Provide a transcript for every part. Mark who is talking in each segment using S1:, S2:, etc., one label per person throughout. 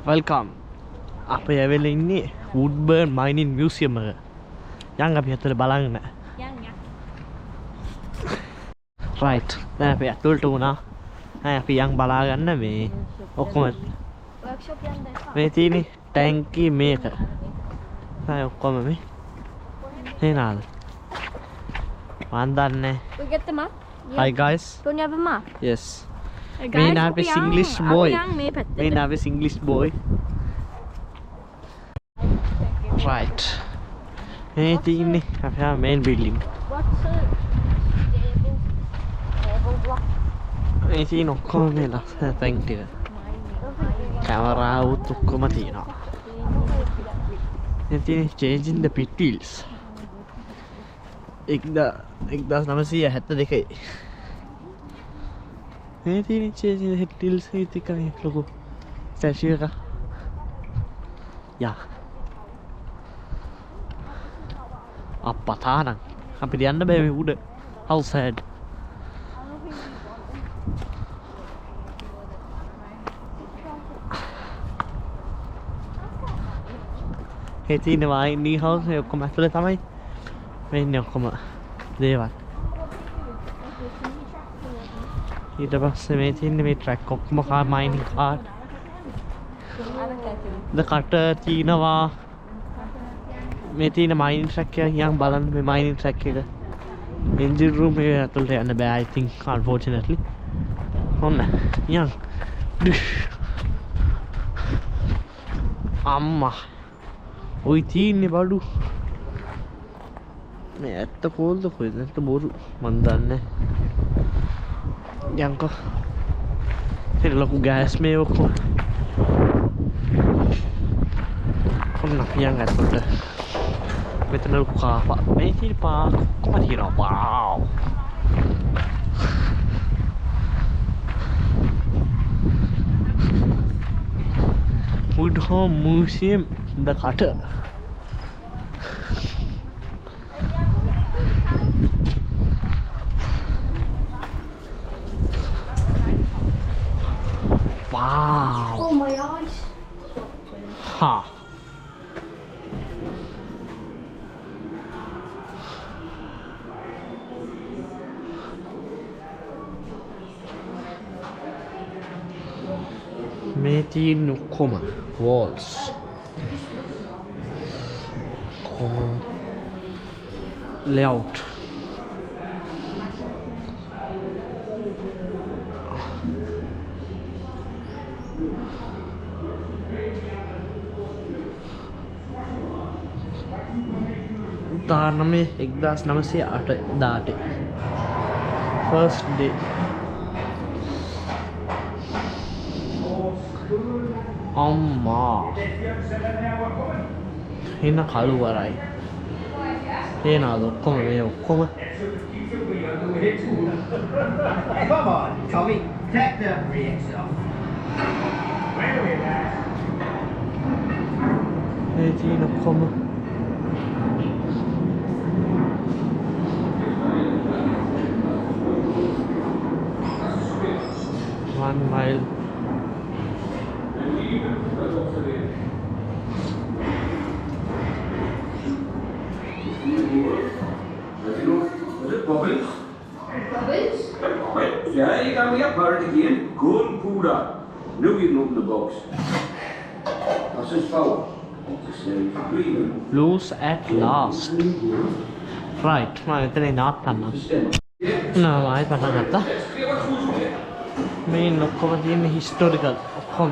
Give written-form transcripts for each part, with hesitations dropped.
S1: Welcome. අපි ඇවිල්ලා ඉන්නේ Woodhorn mining museum එක. යන් අපි ඇතුළේ බලන්න.
S2: යන්.
S1: Right. දැන් අපි ඇතුළට වුණා. දැන් අපි යන් බලා ගන්න මේ ඔක්කොම
S2: workshop යන්න එපා.
S1: මේ තියෙන්නේ ටැංකි මේක. දැන් ඔක්කොම මේ නේද? මන් දන්නේ.
S2: We get the map?
S1: Hi guys.
S2: Don't you have a map?
S1: Yes.
S2: Hey
S1: Me now is English boy. Me
S2: Me
S1: now is English boy. Right. Hey, ini apa main building.
S2: What's a table block?
S1: Ini no komen lah, thank you. Kamera out ඔක්කොම තියෙනවා. Ini changing the pit wheels. 1972. මේ තියෙන changing the pit wheels එකයි ලොකු statue එක. Yeah. අප්පා තානම් අපිට යන්න බෑ මේ උඩ. How sad. ඒ තියෙන වයින්ඩින් හවුස් මේ ඔක්කොම ඇතුලේ තමයි මේ ඉන්නේ ඔක්කොම දේවල්. ඊට පස්සේ මේ තියෙන්නේ මේ ට්‍රැක් ඔක්කොම කාර් මයිනින් කාර්. ද කටර් තියෙනවා. මේ තියෙන මයිනින් ට්‍රැක් එක යන් බලන්න මේ මයිනින් ට්‍රැක් එක. එන්ජින් රූම් එක ඇතුළට යන්න බෑ I think unfortunately. ඔන්න යන්. අම්මා. ඔයි තියෙන්නේ බඩු. මේ ඇත්ත කෝල්ද කොහෙද නැත්නම් බොරු මන් දන්නේ. යන්කෝ. ඒක ලොකු ගෑස් මේ ඔක්කොම. ඔන්න යන් ඇතුළට. මෙතන ලොකු කාපා මේ තියෙන පාක් කොහොමද කියනවා wow Woodhorn museum the cutter wow
S2: Oh my eyes.
S1: ha මේ තියෙන ඔක්කොම walls layout උදාහරණமே 1908 first day අම්මා එන කළුවරයි එනවාද ඔක්කොම මේ ඔක්කොම
S3: Come on, Tommy, take the brakes off.
S1: මේ තියෙන ඔක්කොම one mile
S3: Bubbles? Ja, ik ga weer party again. Golden Buddha. Nu you open the box. Dat is fout.
S1: lose at last right මම එතන නවත්තන්න නෑ ආයෙ පටන් ගත්තා මේ ඔක්කොම තියෙන historical ඔක්කොම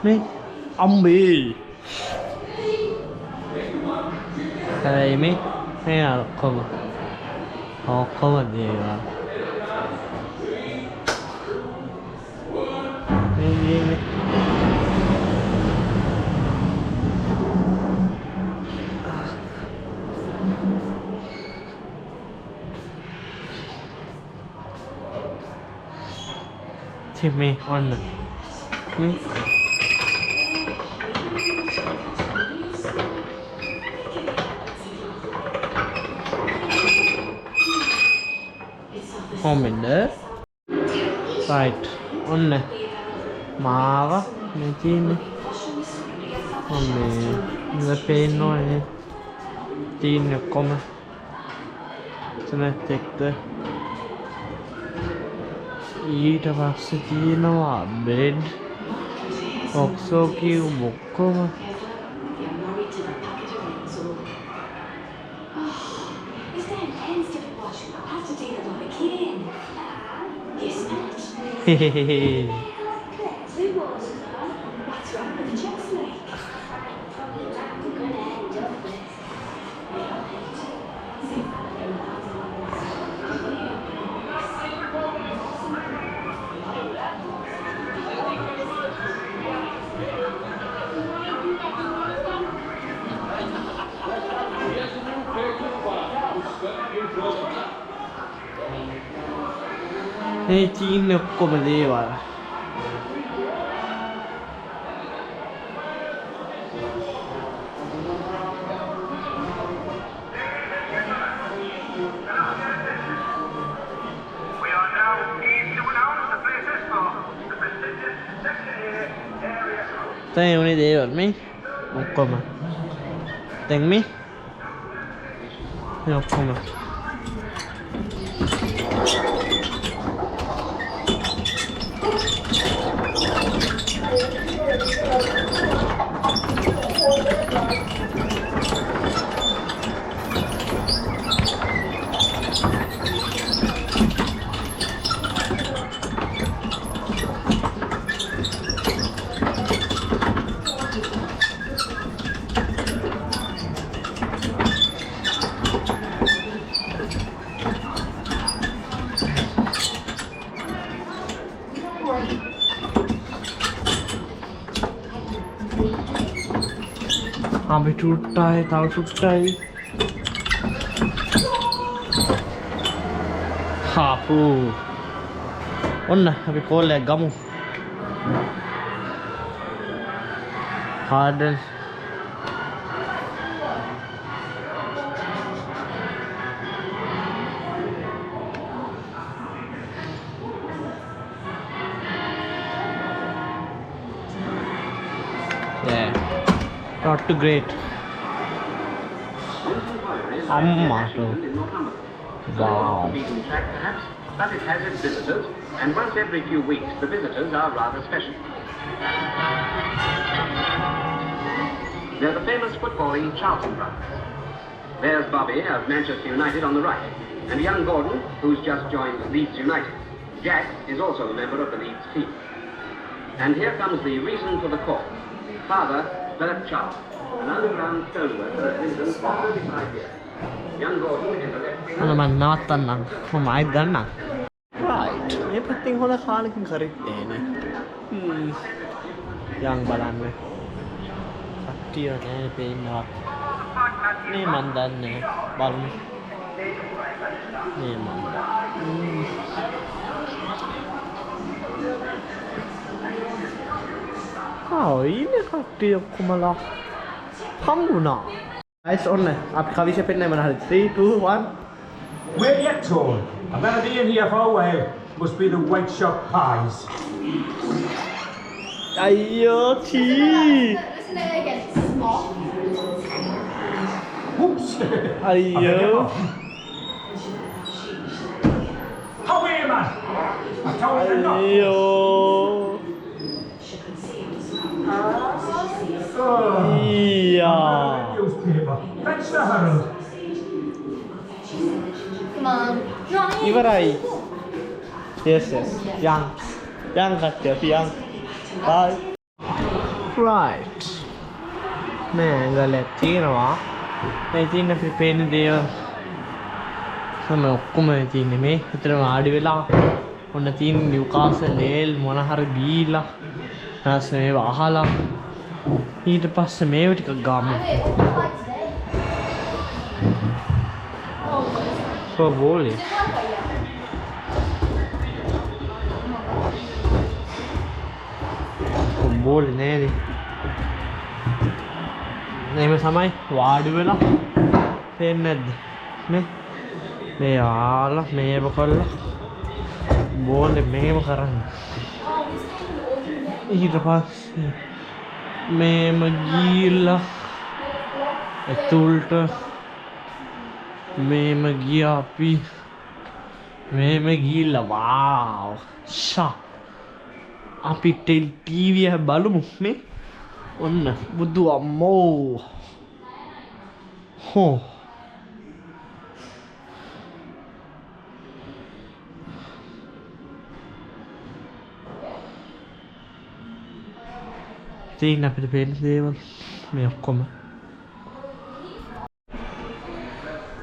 S1: මේ අම්බේ හැබැයි මේ ඔක්කොම දේවල් මේ me on comment right on මාව මේ තියෙන්නේ මම මේ පේන්න ඕනේ තියෙන්නේ ඔක්කොම එතනත් එක්ක ඊට පස්සේ තියෙනවා බෙඩ් ඔක්සෝ කියු ඔක්කොම මේ තියෙන්නේ ඔක්කොම දේවල් Tanya ini dia mi, oke mah, teng mi, oke mah. Ambil cutai, tahu cutai. Hapu. Onna, ambil kolek kamu. Harden. Yeah. Not too great. Wow.
S4: But it has its visitors, and once every few weeks the visitors are rather special. They're the famous footballing Charlton brothers. There's Bobby of Manchester United on the right, and young Gordon, who's just joined Leeds United. Jack is also a member of the Leeds team. And here comes the reason for the call. Father, Philip Charlton, an underground stoneworker at Lincoln for 35 years. Young Gordon is a left winger.
S1: Naman nawatan lang, kumain gan na. Right, may pating hula kaling karit eh. Yang balan में aktiyan eh pain na ni mandan ne balon ni mandan. ini kaki aku malah hanguna. Guys, on आप खावी से पिटने में हाल 3, 2, 1.
S3: Where you torn? I've had it in here for a while. Must be the white shop pies.
S1: Ayo, chi.
S2: Listen again. Small.
S3: Oops.
S1: Ayo.
S3: How are you, man? I told you not.
S1: Ayo. Iya.
S3: Newspaper. Fetch the Herald.
S2: Come on.
S1: Ibarai. Yes. Yang kat yang. Bye. Right. Man, galet තියෙනවා. මේ තියෙන පේන දේවල් තමයි ඔක්කොම තියෙන්නේ මේ. හිතට වාඩි වෙලා ඔන්න තියෙන නිව්කාසල් ලේල් මොන හරි බීලා ඊට මේව අහලා ඊට පස්සේ මේව ටික ගාමු. Boleh. Boleh nih. Nih samai වාඩි වෙලා පේන්නේ නැද්ද? මේ යාලා මේව කරලා බෝලේ මේව කරන්න. ඊට පස්සේ මේම ගිහිල්ලා ඇතුළට මේම ගියා අපි මේම ගිහිල්ලා වාව් ෂා අපි ටීවී එක බලමු මේ ඔන්න බුදු අම්මෝ හෝ තියෙන අපිට පේන දේවල් මේ ඔක්කොම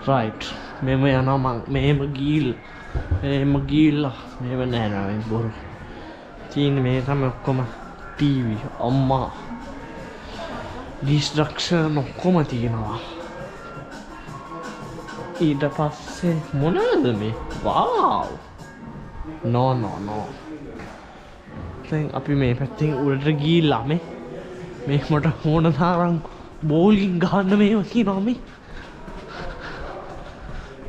S1: රයිට් මෙම යනවා මං මෙහෙම ගිහිල්ලා මෙහෙම නෑ නෑ බොරු තියෙන මේ තමයි ඔක්කොම ටීවී අම්මා ඩිස්ට්‍රක්ෂන් ඔක්කොම තියෙනවා ඊට පස්සේ මොනවද මේ වාව් නෝ දැන් අපි මේ පැත්තෙන් උඩට ගිහිල්ලා මේ මට ඕන තරම් බෝලින් ගහන්න මේව කියනවා මේ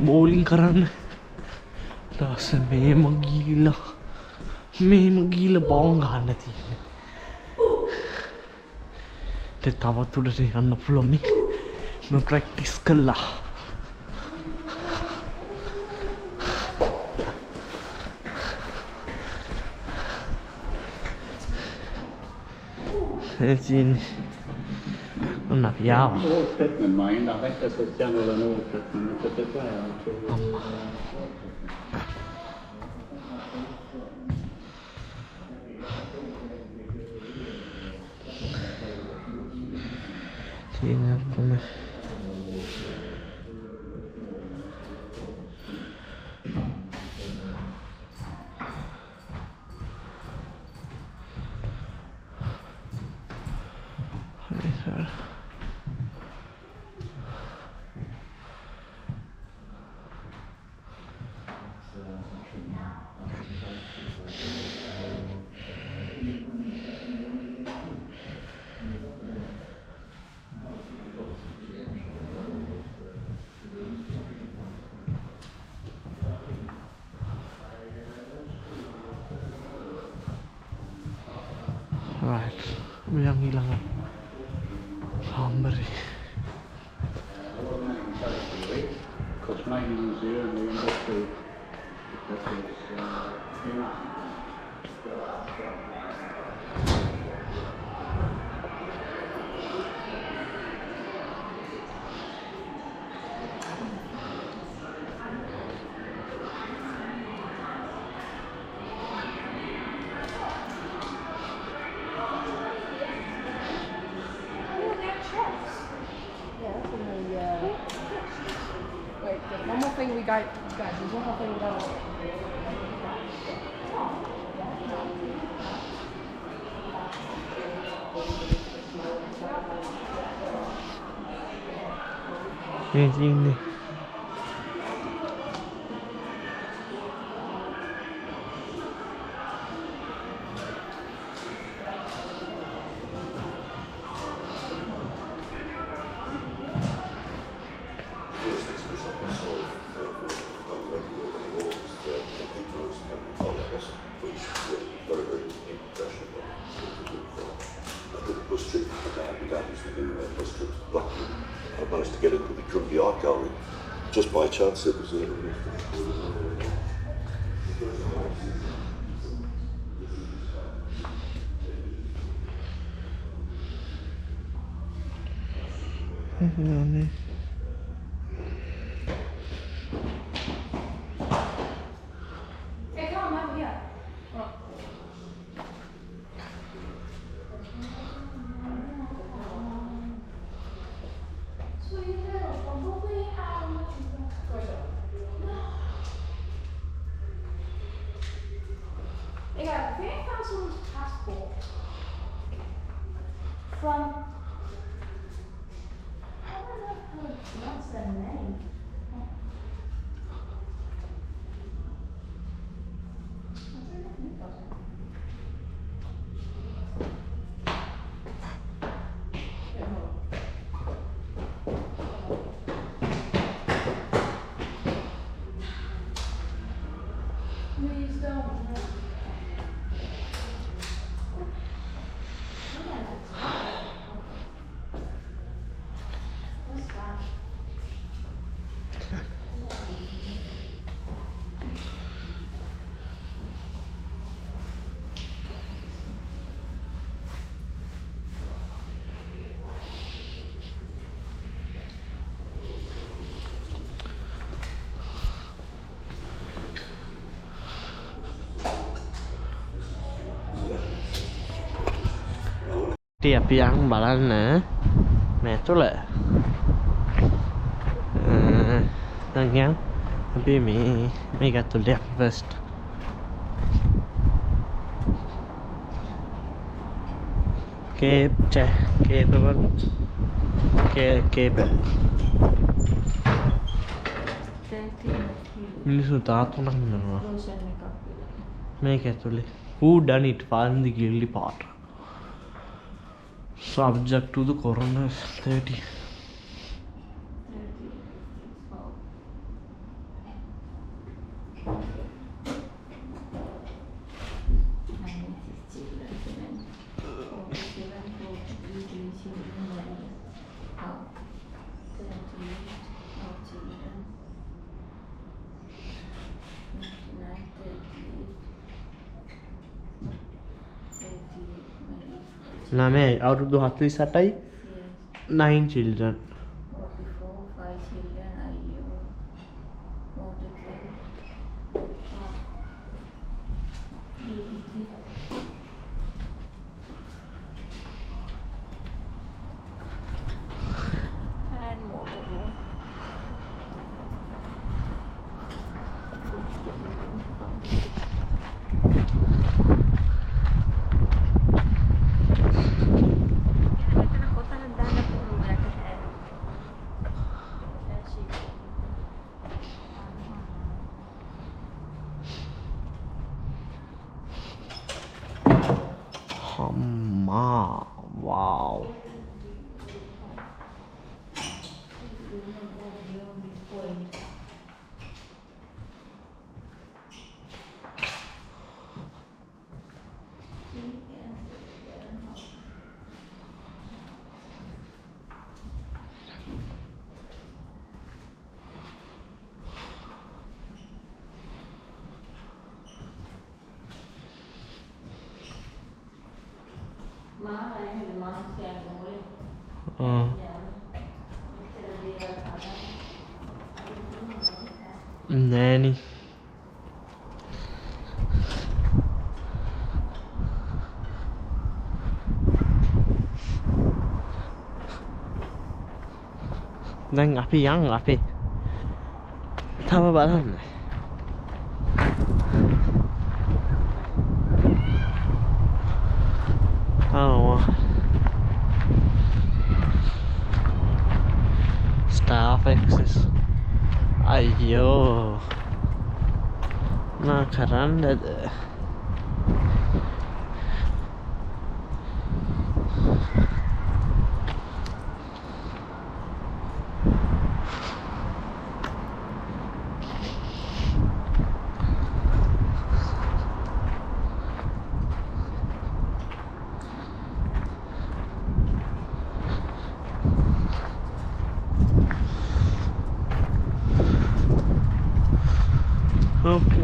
S1: බෝලින් කරන්න ඊට පස්සේ මේම ගිහිල්ලා බෝන් ගහන්න තියෙන්නේ තවත් උඩට යන්න පුළුවන් මේ ප්‍රැක්ටිස් කළා Siinä on java.
S5: Mä en ole ehkä se channel noussut, mutta se on.
S1: Siinä on right. Yang hilang hampir.
S2: One more thing we got, guys, there's one more thing we got.
S1: Ini.
S6: I managed to get into the Drumby Art Gallery just by chance. It was
S2: Hey, come on, over here. Hey guys, I think I found someone's passport from. I don't know how to pronounce their name. Please don't.
S1: කට්ටිය අපි යන් බලන්න මේ ඇතුළ දැන් යන් අපි මේක ඇතුළට යමු ෆස්ට් capable මිනිස්සු තාත්තුනක් ඉන්නවා මේක ඇතුලේ who done it find the guilty part subject to the coroner's 30 නමේ අවුරුදු 48යි 9 children wow nanny දැන් අපි යන් අපේ තව බලන්න staff access අයියෝ මා කරන්නද Okay.